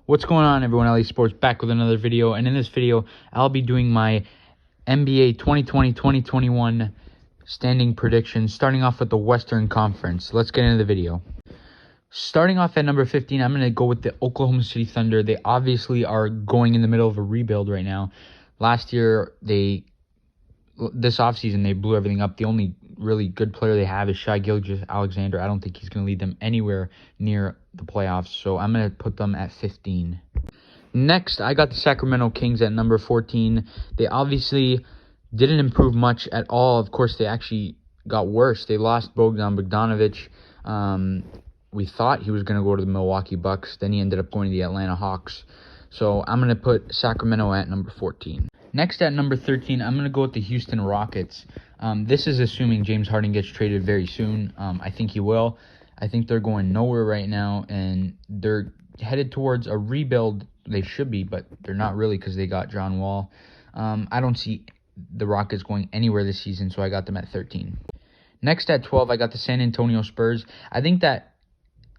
What's going on, everyone? LA Sports back with another video, and in this video I'll be doing my NBA 2020-2021 standing predictions, starting off with the Western Conference. Let's get into the video. Starting off at number 15, I'm going to go with the Oklahoma City Thunder. They obviously are going in the middle of a rebuild right now. Last year, this offseason, they blew everything up. The only really good player they have is Shai Gilgeous-Alexander. I don't think he's going to lead them anywhere near the playoffs, so I'm going to put them at 15. Next, I got the Sacramento Kings at number 14. They obviously didn't improve much at all. Of course, they actually got worse. They lost Bogdan Bogdanovic. We thought he was going to go to the Milwaukee Bucks. Then he ended up going to the Atlanta Hawks. So I'm going to put Sacramento at number 14. Next, at number 13, I'm going to go with the Houston Rockets. This is assuming James Harden gets traded very soon. I think he will. I think they're going nowhere right now, and they're headed towards a rebuild. They should be, but they're not really because they got John Wall. I don't see the Rockets going anywhere this season, so I got them at 13. Next, at 12, I got the San Antonio Spurs. I think that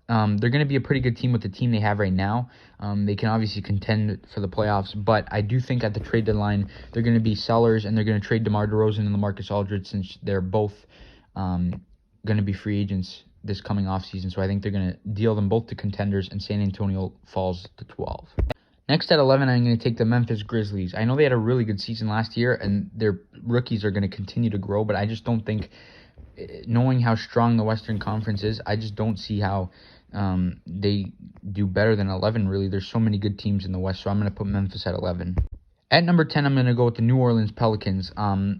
they're going to be a pretty good team with the team they have right now. They can obviously contend for the playoffs, but I do think at the trade deadline, they're going to be sellers, and they're going to trade DeMar DeRozan and LaMarcus Aldridge, since they're both going to be free agents this coming offseason. So I think they're going to deal them both to contenders, and San Antonio falls to 12. Next, at 11, I'm going to take the Memphis Grizzlies. I know they had a really good season last year, and their rookies are going to continue to grow, but I just don't think, knowing how strong the Western Conference is, I just don't see how they do better than 11, really. There's so many good teams in the West, so I'm going to put Memphis at 11. At number 10, I'm going to go with the New Orleans Pelicans.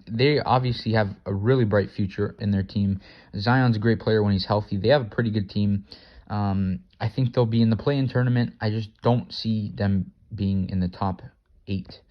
They obviously have a really bright future in their team. Zion's a great player when he's healthy. They have a pretty good team. I think they'll be in the play-in tournament. I just don't see them being in the top 8.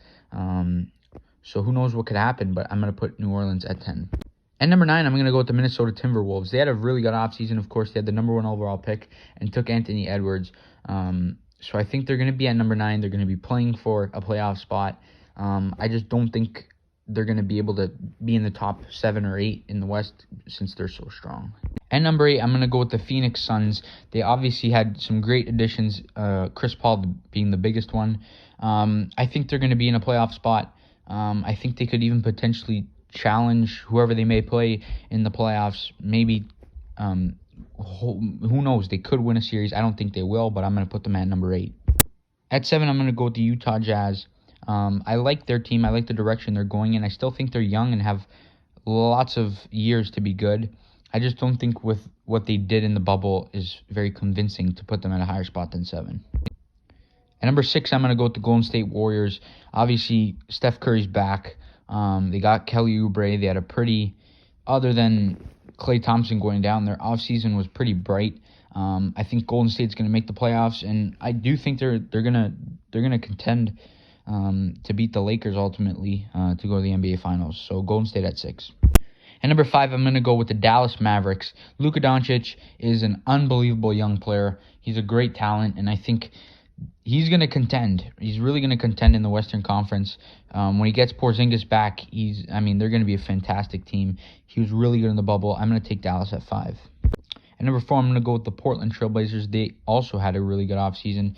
So who knows what could happen, but I'm going to put New Orleans at 10. At number 9, I'm going to go with the Minnesota Timberwolves. They had a really good offseason. Of course, they had the number 1 overall pick and took Anthony Edwards. So I think they're going to be at number 9. They're going to be playing for a playoff spot. I just don't think they're going to be able to be in the top 7 or 8 in the West since they're so strong. At number 8, I'm going to go with the Phoenix Suns. They obviously had some great additions, Chris Paul being the biggest one. I think they're going to be in a playoff spot. I think they could even potentially challenge whoever they may play in the playoffs. Maybe, who knows? They could win a series. I don't think they will, but I'm going to put them at number 8. At 7, I'm going to go with the Utah Jazz. I like their team. I like the direction they're going in. I still think they're young and have lots of years to be good. I just don't think with what they did in the bubble is very convincing to put them at a higher spot than 7. At number 6, I'm going to go with the Golden State Warriors. Obviously, Steph Curry's back. They got Kelly Oubre. They had a pretty, other than Klay Thompson going down, their offseason was pretty bright. I think Golden State's going to make the playoffs, and I do think they're gonna contend to beat the Lakers ultimately to go to the NBA Finals. So Golden State at 6. At number 5, I'm going to go with the Dallas Mavericks. Luka Doncic is an unbelievable young player. He's a great talent, and I think he's going to contend. He's really going to contend in the Western Conference. When he gets Porzingis back, they're going to be a fantastic team. He was really good in the bubble. I'm going to take Dallas at 5. At number 4, I'm going to go with the Portland Trailblazers. They also had a really good offseason.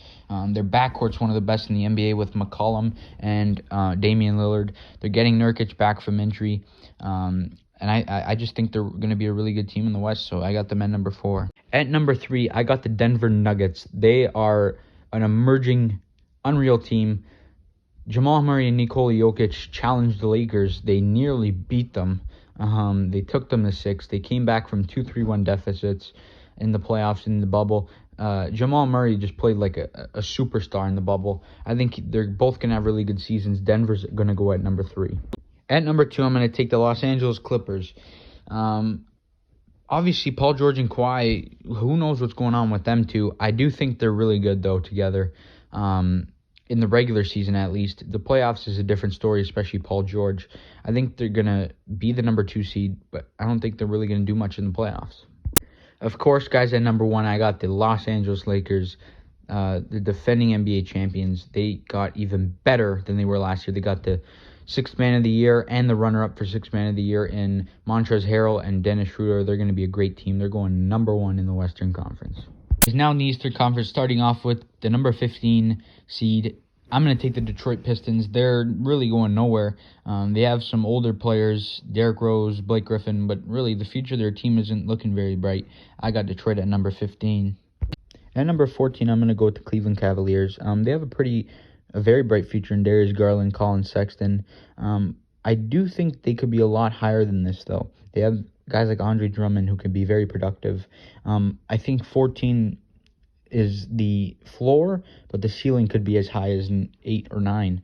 Their backcourt's one of the best in the NBA with McCollum and Damian Lillard. They're getting Nurkic back from injury. And I just think they're going to be a really good team in the West, so I got them at number 4. At number 3, I got the Denver Nuggets. They are an emerging, unreal team. Jamal Murray and Nikola Jokic challenged the Lakers. They nearly beat them. They took them to 6. They came back from 2-3-1 deficits in the playoffs in the bubble. Jamal Murray just played like a superstar in the bubble. I think they're both going to have really good seasons. Denver's going to go at number 3. At number 2, I'm going to take the Los Angeles Clippers. Obviously, Paul George and Kawhi, who knows what's going on with them two. I do think they're really good, though, together. In the regular season, at least. The playoffs is a different story, especially Paul George. I think they're going to be the number 2 seed, but I don't think they're really going to do much in the playoffs. Of course, guys, at number 1, I got the Los Angeles Lakers, the defending NBA champions. They got even better than they were last year. They got the 6th man of the year and the runner-up for 6th man of the year in Montrezl Harrell and Dennis Schroeder. They're going to be a great team. They're going number 1 in the Western Conference. Is now in the Eastern Conference, starting off with the number 15 seed. I'm going to take the Detroit Pistons. They're really going nowhere. They have some older players, Derrick Rose, Blake Griffin, but really the future of their team isn't looking very bright. I got Detroit at number 15. At number 14, I'm going to go with the Cleveland Cavaliers. They have a very bright future in Darius Garland, Colin Sexton. I do think they could be a lot higher than this, though. They have guys like Andre Drummond who can be very productive. I think 14 is the floor, but the ceiling could be as high as an 8 or 9.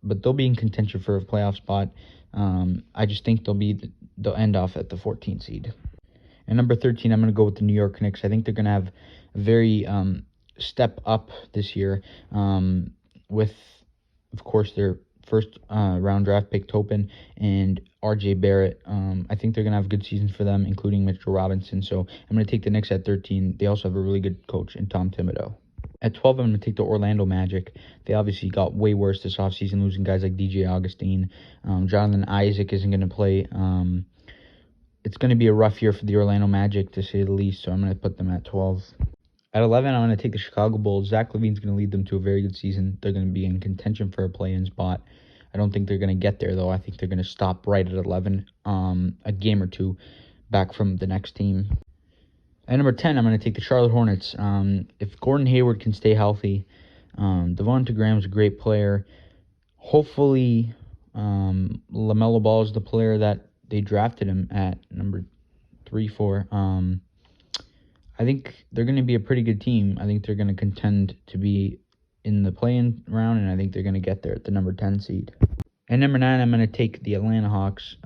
But they'll be in contention for a playoff spot. I just think they'll end off at the 14 seed. And number 13, I'm going to go with the New York Knicks. I think they're going to have a very step up this year with, of course, their first round draft pick Topin and RJ Barrett. I think they're going to have good seasons for them, including Mitchell Robinson. So I'm going to take the Knicks at 13. They also have a really good coach in Tom Thibodeau. At 12, I'm going to take the Orlando Magic. They obviously got way worse this offseason, losing guys like DJ Augustine. Jonathan Isaac isn't going to play. It's going to be a rough year for the Orlando Magic, to say the least, so I'm going to put them at 12. At 11, I'm going to take the Chicago Bulls. Zach LaVine's going to lead them to a very good season. They're going to be in contention for a play-in spot. I don't think they're going to get there, though. I think they're going to stop right at 11, a game or two back from the next team. At number 10, I'm going to take the Charlotte Hornets. If Gordon Hayward can stay healthy, Devonta Graham's a great player. Hopefully, LaMelo Ball is the player that they drafted him at number 3, 4. I think they're going to be a pretty good team. I think they're going to contend to be in the play-in round, and I think they're going to get there at the number 10 seed. And number 9, I'm going to take the Atlanta Hawks.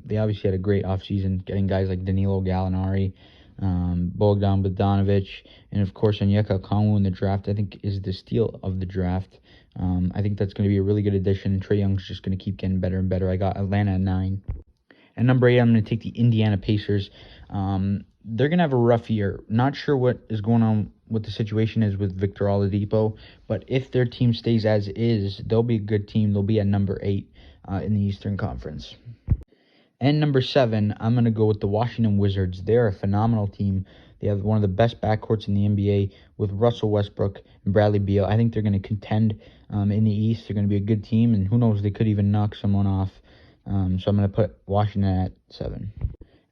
They obviously had a great offseason, getting guys like Danilo Gallinari, Bogdan Bogdanovic, and of course Onyeka Okongwu in the draft. I think is the steal of the draft. I think that's going to be a really good addition, and Trae Young's just going to keep getting better and better. I got Atlanta at 9. At number 8, I'm going to take the Indiana Pacers. They're going to have a rough year. Not sure what is going on, what the situation is with Victor Oladipo, but if their team stays as is, they'll be a good team. They'll be at number 8 in the Eastern Conference. And number 7, I'm going to go with the Washington Wizards. They're a phenomenal team. They have one of the best backcourts in the NBA with Russell Westbrook and Bradley Beal. I think they're going to contend in the East. They're going to be a good team, and who knows, they could even knock someone off. So I'm going to put Washington at 7.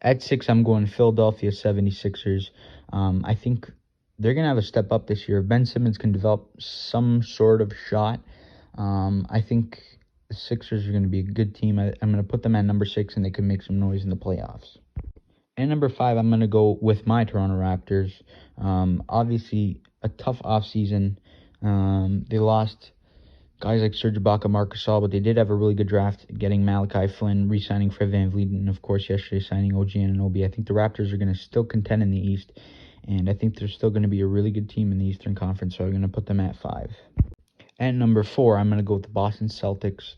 At 6, I'm going Philadelphia 76ers. I think they're going to have a step up this year. If Ben Simmons can develop some sort of shot, I think the Sixers are going to be a good team. I'm going to put them at number 6, and they can make some noise in the playoffs. And number 5, I'm going to go with my Toronto Raptors. Obviously, a tough offseason. They lost guys like Serge Ibaka, Marc Gasol, but they did have a really good draft, getting Malachi Flynn, re-signing Fred VanVleet, and of course yesterday signing OG Anunoby. I think the Raptors are going to still contend in the East, and I think they're still going to be a really good team in the Eastern Conference, so I'm going to put them at 5. At number 4, I'm going to go with the Boston Celtics.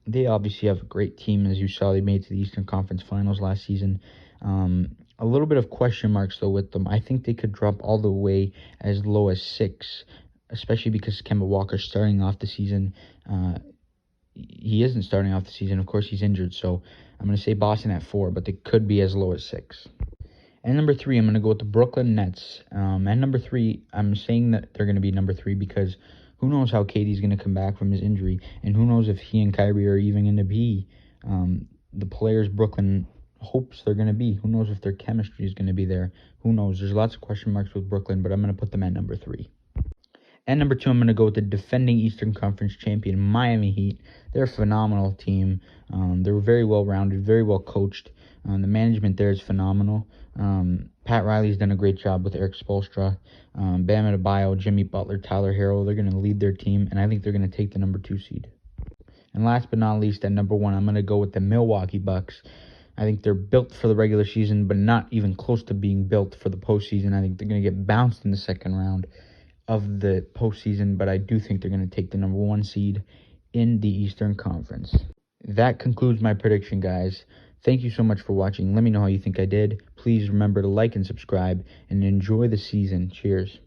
They obviously have a great team. As you saw, they made it to the Eastern Conference Finals last season. A little bit of question marks, though, with them. I think they could drop all the way as low as 6, especially because Kemba Walker's starting off the season. He isn't starting off the season. Of course, he's injured, so I'm going to say Boston at 4, but they could be as low as 6. And number 3, I'm going to go with the Brooklyn Nets. And number 3, I'm saying that they're going to be number 3 because who knows how KD's going to come back from his injury, and who knows if he and Kyrie are even going to be the players Brooklyn hopes they're going to be. Who knows if their chemistry is going to be there. Who knows? There's lots of question marks with Brooklyn, but I'm going to put them at number 3. And number 2, I'm going to go with the defending Eastern Conference champion, Miami Heat. They're a phenomenal team. They're very well-rounded, very well coached. The management there is phenomenal. Pat Riley's done a great job with Eric Spoelstra. Bam Adebayo, Jimmy Butler, Tyler Herro. They're going to lead their team, and I think they're going to take the number 2 seed. And last but not least, at number 1, I'm going to go with the Milwaukee Bucks. I think they're built for the regular season, but not even close to being built for the postseason. I think they're going to get bounced in the second round of the postseason, but I do think they're going to take the number 1 seed in the Eastern Conference. That concludes my prediction, guys. Thank you so much for watching. Let me know how you think I did. Please remember to like and subscribe, and enjoy the season. Cheers.